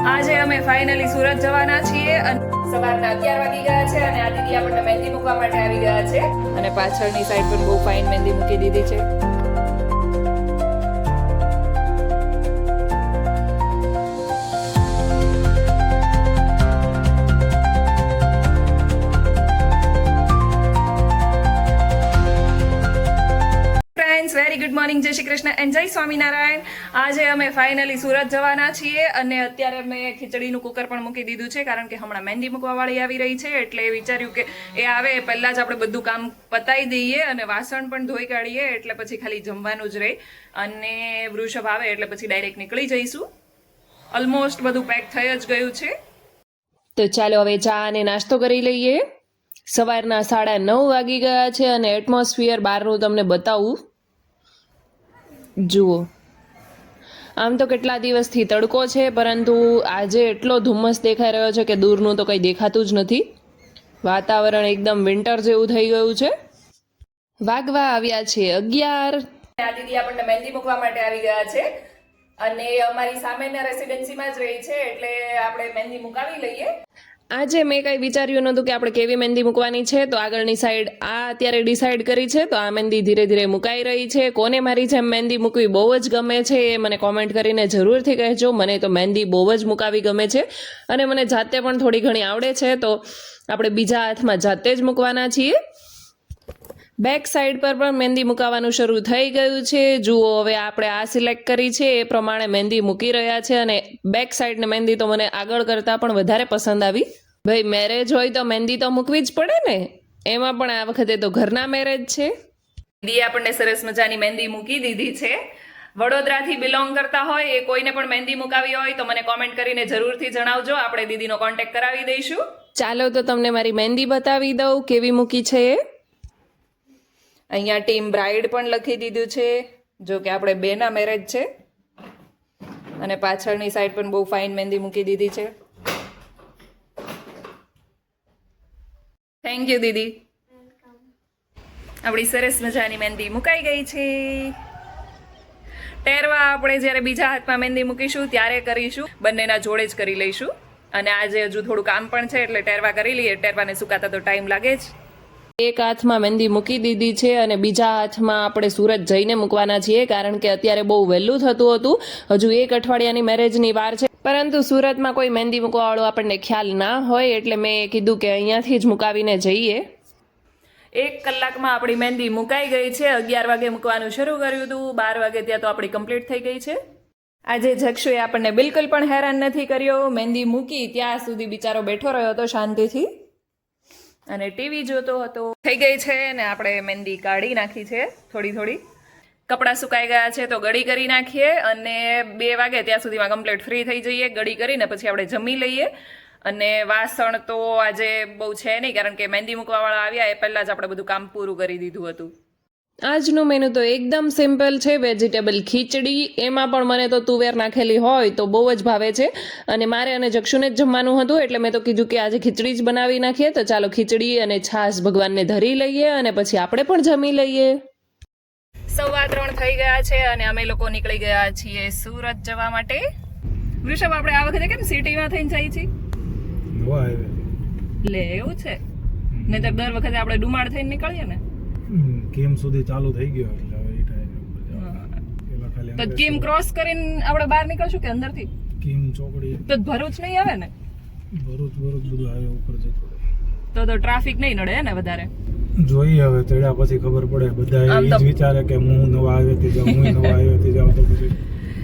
આજે અમે ફાઇનલી સુરત જવાના છીએ અને સવારના 11 વાગી ગયા છે અને આ દીદી આપણને મહેંદી મૂકવા માટે આવી ગયા છે અને પાછળની સાઈડ પર બહુ ફાઇન મહેંદી મૂકી દીધી છે. વેરી ગુડ મોર્નિંગ, જય શ્રી કૃષ્ણ એન્ડ જય સ્વામિનારાયણ. આજે અમે ફાઇનલી સુરત જવાના છીએ અને અત્યારે મેં ખીચડીનું કુકર પણ મૂકી દીધું છે કારણ કે હમણાં મહેંદી મૂકવાવાળી આવી રહી છે એટલે વિચાર્યું કે એ આવે પહેલાં જ આપણે બધું કામ પતાવી દઈએ અને વાસણ પણ ધોઈ કાઢીએ એટલે પછી ખાલી જમવાનું જ રહે અને વૃષભ આવે એટલે પછી ડાયરેક્ટ નીકળી જઈશું. ઓલમોસ્ટ બધું પેક થઈ જ ગયું છે. તો ચાલો હવે ચા અને નાસ્તો કરી લઈએ. સવારના 9:30 વાગી ગયા છે અને એટમોસ્ફિયર બહારનું તમને બતાવું. જુઓ, આમ તો કેટલા દિવસથી તડકો છે પરંતુ આજે એટલો ધુમ્મસ દેખાઈ રહ્યો છે કે દૂરનું તો કંઈ દેખાતું જ નથી. વાતાવરણ એકદમ વિન્ટર જેવું થઈ ગયું છે. વાગવા આવ્યા છે 11. આ દીદી આપણને મહેંદી મૂકવા માટે આવી ગયા છે અને અમારી સામેના રેસિડેન્સીમાં જ રહી છે એટલે આપણે મહેંદી મુકાવી લઈએ. આજે મેં કંઈ વિચાર્યું નહોતું કે આપણે કેવી મહેંદી મૂકવાની છે તો આગળની સાઈડ આ અત્યારે ડિસાઈડ કરી છે તો આ મહેંદી ધીરે ધીરે મુકાઈ રહી છે. કોને મારી જેમ મહેંદી મૂકવી બહુ જ ગમે છે એ મને કોમેન્ટ કરીને જરૂરથી કહેજો. મને તો મહેંદી બહુ જ મુકાવી ગમે છે અને મને જાતે પણ થોડી ઘણી આવડે છે તો આપણે બીજા હાથમાં જાતે જ મૂકવાના છીએ. બેક સાઈડ પર પણ મહેંદી મુકાવાનું શરૂ થઈ ગયું છે. જુઓ, હવે આપણે આ સિલેક્ટ કરી છે એ પ્રમાણે મહેંદી મૂકી રહ્યા છે અને બેક સાઈડની મહેંદી તો મને આગળ કરતાં પણ વધારે પસંદ આવી. ભાઈ, મેરેજ હોય તો મહેંદી તો મૂકવી જ પડે ને, એમાં પણ આ વખતે તો ઘરના મેરેજ છે. દીદી આપણને સરસ મજાની મહેંદી મૂકી દીધી છે. વડોદરાથી બિલોંગ કરતા હોય એ કોઈને પણ મહેંદી મુકાવી હોય તો મને કોમેન્ટ કરીને જરૂરથી જણાવજો, આપણે દીદીનો કોન્ટેક્ટ કરાવી દઈશું. ચાલો તો તમને મારી મહેંદી બતાવી દઉં કેવી મૂકી છે એ. અહીંયા ટીમ બ્રાઇડ પણ લખી દીધું છે, જો કે આપણે બેના મેરેજ છે અને પાછળની સાઈડ પણ બહુ ફાઇન મહેંદી મૂકી દીધી છે. થેન્ક યુ દીદી. આપણી સરસ મજાની મહેંદી મુકાઈ ગઈ છે. ટેરવા આપણે જ્યારે બીજા હાથમાં મહેંદી મૂકીશું ત્યારે કરીશું, બંનેના જોડે જ કરી લઈશું અને આજે હજુ થોડું કામ પણ છે એટલે ટેરવા કરી લઈએ. ટેરવાને સુકાતા તો ટાઈમ લાગે જ. એક હાથમાં મહેંદી મૂકી દીધી છે અને બીજા હાથમાં આપણે સુરત જઈને મૂકવાના છીએ કારણ કે અત્યારે બહુ વહેલું થતું હતું. હજુ 1 અઠવાડિયાની મેરેજની વાર છે પરંતુ સુરતમાં કોઈ મહેંદી મૂકવાવાળો આપણને ખ્યાલ ના હોય એટલે મેં કીધું કે અહીંયાથી જ મુકાવીને જઈએ. 1 કલાકમાં આપણી મહેંદી મુકાઈ ગઈ છે. 11 વાગે મૂકવાનું શરૂ કર્યું હતું, 12 વાગે ત્યાં તો આપણી કમ્પ્લીટ થઈ ગઈ છે. આજે જક્ષુએ આપણને બિલકુલ પણ હેરાન નથી કર્યો. મહેંદી મૂકી ત્યાં સુધી બિચારો બેઠો રહ્યો હતો શાંતિથી અને ટીવી જોતો હતો. થઈ ગઈ છે ને આપણે મહેંદી કાઢી નાખી છે થોડી થોડી. કપડાં સુકાઈ ગયા છે તો ગળી કરી નાખીએ અને 2 વાગે ત્યાં સુધીમાં કમ્પ્લીટ ફ્રી થઈ જઈએ. ગળી કરીને પછી આપણે જમી લઈએ અને વાસણ તો આજે બહુ છે નહીં કારણ કે મહેંદી મૂકવાવાળા આવ્યા એ પહેલાં જ આપણે બધું કામ પૂરું કરી દીધું હતું. આજનું મેનુ તો એકદમ સિમ્પલ છે, વેજીટેબલ ખીચડી. એમાં પણ મને તો તુવેર નાખેલી હોય તો બહુ જ ભાવે છે અને મારે અને જક્ષુને જ જમવાનું હતું એટલે મેં તો કીધું કે આજે ખીચડી જ બનાવી નાખીએ. તો ચાલો ખીચડી અને છાશ ભગવાનને ધરી લઈએ અને પછી આપણે પણ જમી લઈએ. 3:15 થઈ ગયા છે અને અમે લોકો નીકળી ગયા છીએ સુરત જવા માટે. વૃષભ, આપણે આ વખતે કેમ સિટીમાં થઈને જઈએ છીએ? લે, એવું છે? નહીતર દર વખતે આપણે ડુમાડ થઈને નીકળીએ ને. કેમ સુધી ચાલુ થઈ ગયો એટલે હવે એ ટાઈમ તો કેમ ક્રોસ કરીને આપણે બહાર નીકળશું કે અંદરથી? કેમ ચોકડી તો ભરૂચ નહીં આવે ને? ભરૂચ બધું હાઈવે ઉપર જતો તો ટ્રાફિક નહીં નડે ને વધારે? જોઈએ હવે ચડ્યા પછી ખબર પડે. બધા એ જ વિચારે કે હું નવા આવ્યો જાઉં, હું નવા આવ્યો જાઉં તો પછી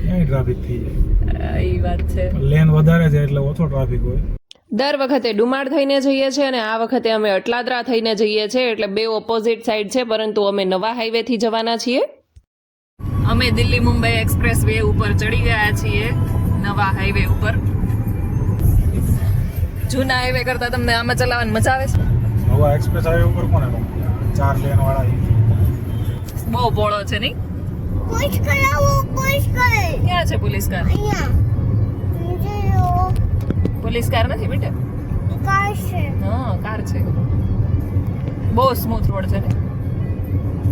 ક્યાંય ટ્રાફિક થઈ જાય. એ વાત છે. લેન વધારે છે એટલે ઓછો ટ્રાફિક હોય. દર વખતે ડુમાડ થઈને જઈએ છીએ અને આ વખતે અમે અટલાદરા થઈને જઈએ છીએ એટલે બે ઓપોઝિટ સાઈડ છે પરંતુ અમે નવા હાઈવેથી જવાના છીએ. અમે દિલ્હી મુંબઈ એક્સપ્રેસ વે ઉપર ચડી ગયા છીએ, નવા હાઈવે ઉપર. જૂના હાઈવે કરતા તમને આમાં ચલાવવાની મજા આવે છે? નવા એક્સપ્રેસ હાઈવે ઉપર કોને 4 લેન વાળા બહુ પોળો છે નહીં? પોલીસ કાર આવો, પોલીસ કાર. ક્યાં છે પોલીસ કાર? અહીંયા. પોલીસ કાર નથી બેટા, કાર છે. હા, કાર છે. બહુ સ્મૂથ રોડ છે ને,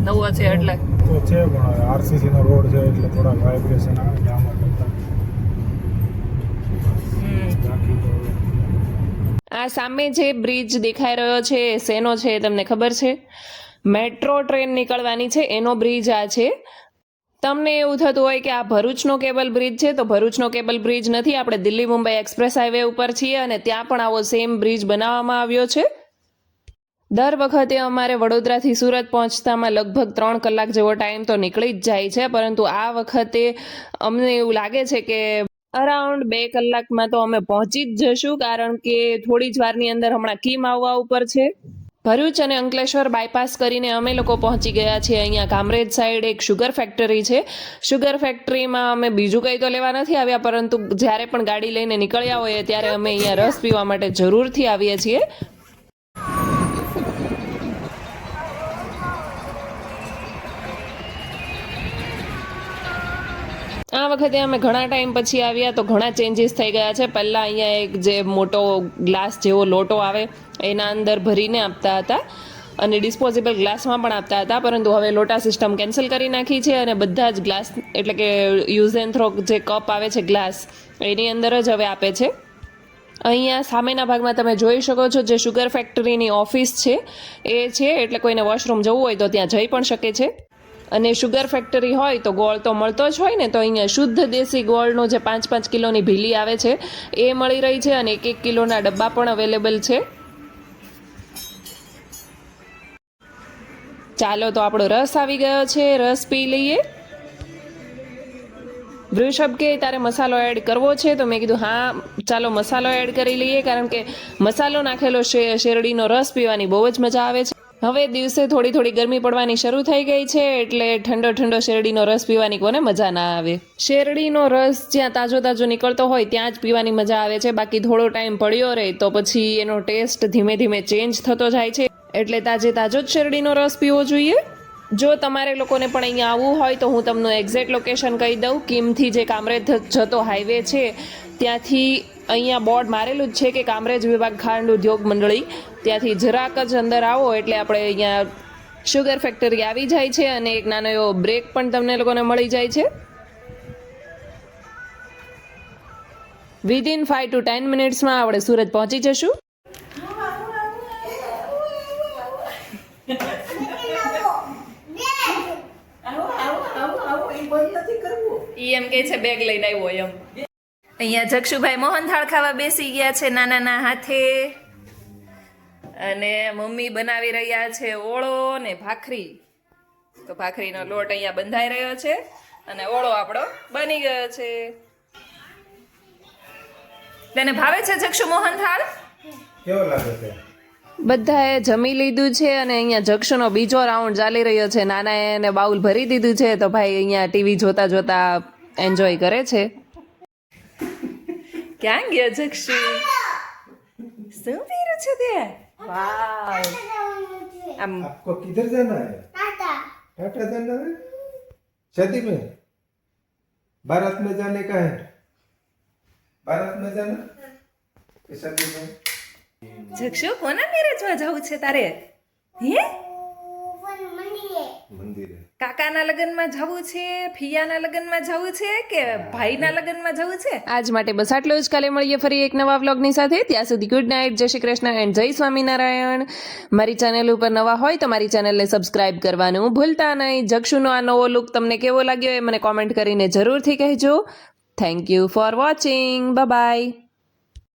નવો છે એટલે તો છે પણ આરસીસી નો રોડ છે એટલે થોડા વાઇબ્રેશન આવે આમાં કરતા. આ સામે જે બ્રિજ દેખાઈ રહ્યો છે એ શેનો છે એ તમને ખબર છે? મેટ્રો ટ્રેન નીકળવાની છે એનો બ્રિજ આ છે. તમને એવું થતું હોય કે આ ભરૂચનો કેબલ બ્રિજ છે, તો ભરૂચનો કેબલ બ્રિજ નથી. આપણે દિલ્હી મુંબઈ એક્સપ્રેસ હાઈવે ઉપર છીએ અને ત્યાં પણ આવો સેમ બ્રિજ બનાવવામાં આવ્યો છે. દર વખતે અમારે વડોદરાથી સુરત પહોંચતામાં લગભગ 3 કલાક જેવો ટાઈમ તો નીકળી જ જાય છે, પરંતુ આ વખતે અમને એવું લાગે છે કે અરાઉન્ડ 2 કલાકમાં તો અમે પહોંચી જ જશું, કારણ કે થોડી જ વારની અંદર હમણાં કીમ આવવા ઉપર છે. ભરૂચ અને અંકલેશ્વર બાયપાસ કરીને અમે લોકો પહોંચી ગયા છીએ અહીંયા કામરેજ સાઈડ એક શુગર ફેક્ટરી છે. શુગર ફેક્ટરીમાં અમે બીજું કંઈ તો લેવા નથી આવ્યા, પરંતુ જ્યારે પણ ગાડી લઈને નીકળ્યા હોઈએ ત્યારે અમે અહીંયા રસ પીવા માટે જરૂરથી આવીએ છીએ. આ વખતે અમે ઘણા ટાઈમ પછી આવ્યા તો ઘણા ચેન્જીસ થઈ ગયા છે. પહેલાં અહીંયા એક જે મોટો ગ્લાસ જેવો લોટો આવે એના અંદર ભરીને આપતા હતા અને ડિસ્પોઝેબલ ગ્લાસમાં પણ આપતા હતા, પરંતુ હવે લોટા સિસ્ટમ કેન્સલ કરી નાખી છે અને બધા જ ગ્લાસ એટલે કે યુઝ એન્ડ થ્રો જે કપ આવે છે ગ્લાસ એની અંદર જ હવે આપે છે. અહીંયા સામેના ભાગમાં તમે જોઈ શકો છો જે શુગર ફેક્ટરીની ઓફિસ છે એ છે, એટલે કોઈને વોશરૂમ જવું હોય તો ત્યાં જઈ પણ શકે છે. અને શુગર ફેક્ટરી હોય તો ગોળ તો મળતો જ હોય ને, તો અહીંયા શુદ્ધ દેશી ગોળનો જે 5-5 કિલોની ભીલી આવે છે એ મળી રહી છે અને 1-1 કિલોના ડબ્બા પણ અવેલેબલ છે. ચાલો તો આપણો રસ આવી ગયો છે, રસ પી લઈએ. વૃષભ કે તારે મસાલો એડ કરવો છે, તો મેં કીધું હા ચાલો મસાલો એડ કરી લઈએ, કારણ કે મસાલો નાખેલો શેરડીનો રસ પીવાની બહુ જ મજા આવે છે. હવે દિવસે થોડી થોડી ગરમી પડવાની શરૂ થઈ ગઈ છે, એટલે ઠંડો ઠંડો શેરડીનો રસ પીવાની કોને મજા ના આવે. શેરડીનો રસ જ્યાં તાજો તાજો નીકળતો હોય ત્યાં જ પીવાની મજા આવે છે, બાકી થોડો ટાઈમ પડ્યો રહે તો પછી એનો ટેસ્ટ ધીમે ધીમે ચેન્જ થતો જાય છે, એટલે તાજો જ શેરડીનો રસ પીવો જોઈએ. જો તમારે લોકોને પણ અહીંયા આવવું હોય તો હું તમને એક્ઝેક્ટ લોકેશન કહી દઉં. કીમથી જે કામરેજ જતો હાઈવે છે ત્યાંથી અહીંયા બોર્ડ મારેલું જ છે કે કામરેજ વિભાગ ખાંડ ઉદ્યોગ મંડળી, ત્યાંથી જરાક જ અંદર આવો એટલે આપણે અહીંયા શુગર ફેક્ટરી આવી જાય છે અને એક નાનો એવો બ્રેક પણ તમને લોકોને મળી જાય છે. વિધિન 5 to 10 મિનિટ્સમાં આપણે સુરત પહોંચી જશું. ઈ એમ કે છે બેગ લઈને આવ્યો એમ. અહીંયા જક્ષુભાઈ મોહનથાળ ખાવા બેસી ગયા છે નાના હાથે, અને મમ્મી બનાવી રહ્યા છે ઓળો ને ભાખરી. તો ભાખરીનો લોટ અહીંયા બંધાઈ રહ્યો છે અને ઓળો આપણો બની ગયો છે. તને ભાવે છે જક્ષુ મોહનથાળ? કેવો લાગે છે? બધાએ જમી લીધું છે અને અહીંયા જક્ષુનો બીજો રાઉન્ડ ચાલી રહ્યો છે. નાનાએ એને બાઉલ ભરી દીધું છે તો ભાઈ અહીંયા ટીવી જોતા જોતા એન્જોય કરે છે. ક્યાં ગયો જક્ષુ? શું પીરું છે તે? વાવ, આમ आपको किधर जाना है? टाटा टाटा जाना है? शादी में? बारात में जाने का है? बारात में जाना? कि शादी में? જક્ષુ કોના મેરેજમાં જવું છે તારે? હે? मंदिर है. કાકાના લગ્નમાં જવું છે, ફિયાના લગ્નમાં જવું છે કે ભાઈના લગ્નમાં જવું છે? આજ માટે બસ આટલું જ. કાલે મળીએ ફરી એક નવા વ્લોગની સાથે. ત્યાં સુધી ગુડ નાઇટ, જય શ્રી કૃષ્ણ એન્ડ જય સ્વામિનારાયણ. મારી ચેનલ ઉપર નવા હોય તો મારી ચેનલને સબસ્ક્રાઇબ કરવાનું ભૂલતા નહીં. જક્ષુનો આ નવો લુક તમને કેવો લાગ્યો એ મને કોમેન્ટ કરીને જરૂરથી કહેજો. Thank you for watching. Bye bye.